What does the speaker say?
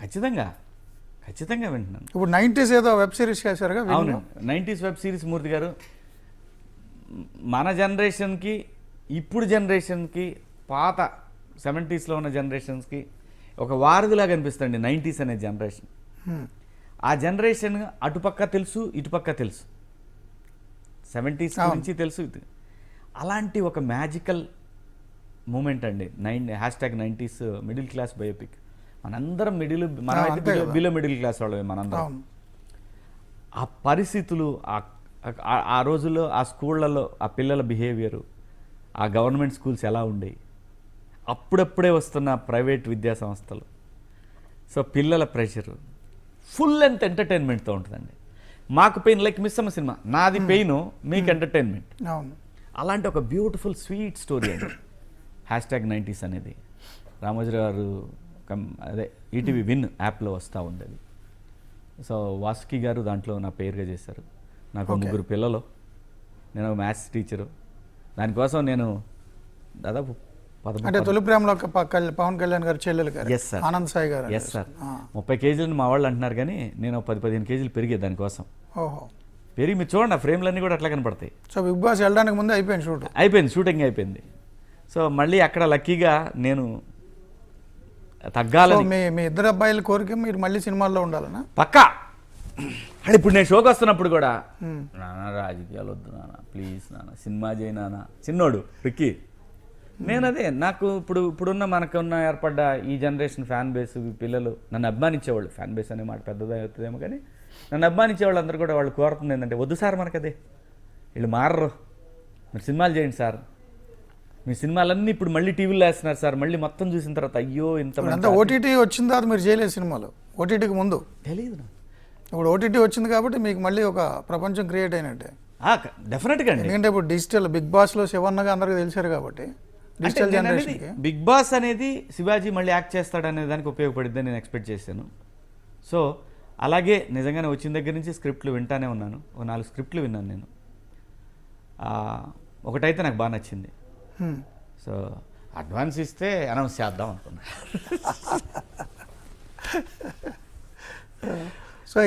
ఖచ్చితంగా ఖచ్చితంగా వింటున్నాను. ఇప్పుడు 90s ఏదో వెబ్ సిరీస్ చేశారుగా? అవును, 90s వెబ్ సిరీస్ మూర్తి గారు. మన జనరేషన్కి ఇప్పుడు జనరేషన్కి పాత 70sలో ఉన్న జనరేషన్స్కి ఒక వారధిలాగా అనిపిస్తుంది 90s అనే జనరేషన్. ఆ జనరేషన్ అటుపక్క తెలుసు ఇటుపక్క తెలుసు, 70s గురించి తెలుసు. అలాంటి ఒక మ్యాజికల్ మూమెంట్ అండి #90s మిడిల్ క్లాస్ బయోపిక్. మనందరం మనమైతే బిలో మిడిల్ క్లాస్ వాళ్ళమే మనందరం. ఆ పరిస్థితులు, ఆ రోజుల్లో ఆ స్కూళ్ళలో ఆ పిల్లల బిహేవియరు, ఆ గవర్నమెంట్ స్కూల్స్ ఎలా ఉండేవి, అప్పుడప్పుడే వస్తున్న ప్రైవేట్ విద్యా సంస్థలు, సో పిల్లల ప్రెషరు, ఫుల్ లెంత్ ఎంటర్టైన్మెంట్తో ఉంటుందండి. మాకు పెయిన్ లైక్ మిస్సమ్మ సినిమా, నాది పెయిన్ మీకు ఎంటర్టైన్మెంట్. అలాంటి ఒక బ్యూటిఫుల్ స్వీట్ స్టోరీ అండి #90s అనేది. రామోజీరావు గారు అదే ఈటీవీ విన్ యాప్లో వస్తూ ఉండేది. సో వాసుకి గారు దాంట్లో నా పేరుగా చేశారు. నాకు 3 పిల్లలు, నేను ఒక మ్యాథ్స్ టీచరు. దానికోసం నేను దాదాపు అంటే తొలి ప్రేమలో పవన్ కళ్యాణ్ గారు చెల్లెలు గారు ఆనంద్ సాయి గారు. ఎస్ సార్, 30 కేజీలు మా వాళ్ళు అంటున్నారు, కానీ నేను 10-15 కేజీలు పెరిగే దానికోసం. ఓహో, పెరిగి మీరు చూడండి, ఆ ఫ్రేమ్లన్నీ కూడా అట్లా కనపడతాయి. సో బిగ్ బాస్ వెళ్ళడానికి ముందే అయిపోయింది షూటింగ్ అయిపోయింది. సో మళ్ళీ అక్కడ లక్కీగా నేను తగ్గాలని. మీ ఇద్దరు అబ్బాయిల కోరిక మీరు మళ్ళీ సినిమాల్లో ఉండాలనా? పక్కా. ఇప్పుడు నేను షోకి వస్తున్నప్పుడు కూడా, నాన్న రాజకీయాలు వద్దు నాన్న, ప్లీజ్ నాన్న, సినిమా చేయి నాన్న, చిన్నోడు రిక్కీ. నేను అదే, నాకు ఇప్పుడున్న మనకున్న ఏర్పడ్డ ఈ జనరేషన్ ఫ్యాన్ బేస్, పిల్లలు నన్ను అభిమానించేవాళ్ళు, ఫ్యాన్ బేస్ అనే మాట పెద్దది అవుతుందేమో, కానీ నన్ను అభిమానించేవాళ్ళు అందరూ కూడా వాళ్ళు కోరుతుంది ఏంటంటే, వద్దు సార్ మనకదే, వీళ్ళు మారరు, మీరు సినిమాలు చేయండి సార్, మీ సినిమాలన్నీ ఇప్పుడు మళ్ళీ టీవీలో వేస్తున్నారు సార్, మళ్ళీ మొత్తం చూసిన తర్వాత అయ్యో ఇంత ఓటీటీ వచ్చిన తర్వాత మీరు చేయలేదు సినిమాలు, ఓటీటీకి ముందు తెలియదు నాకు. ఇప్పుడు ఓటీటీ వచ్చింది కాబట్టి మీకు మళ్ళీ ఒక ప్రపంచం క్రియేట్ అయినట్టే. డెఫినెట్గా అండి, ఎందుకంటే ఇప్పుడు డిజిటల్ బిగ్ బాస్లో శివన్నగా అందరికీ తెలిసారు కాబట్టి డిజిటల్ జనరేషన్కి బిగ్ బాస్ అనేది శివాజీ మళ్ళీ యాక్ట్ చేస్తాడనే దానికి ఉపయోగపడిద్దని నేను ఎక్స్పెక్ట్ చేశాను. సో అలాగే నిజంగానే వచ్చిన దగ్గర నుంచి స్క్రిప్ట్లు వింటానే ఉన్నాను. ఒక 4 స్క్రిప్ట్లు విన్నాను నేను. ఒకటైతే నాకు బాగా నచ్చింది. సో అడ్వాన్స్ ఇస్తే అనౌన్స్ చేద్దాం అనుకున్నా. సో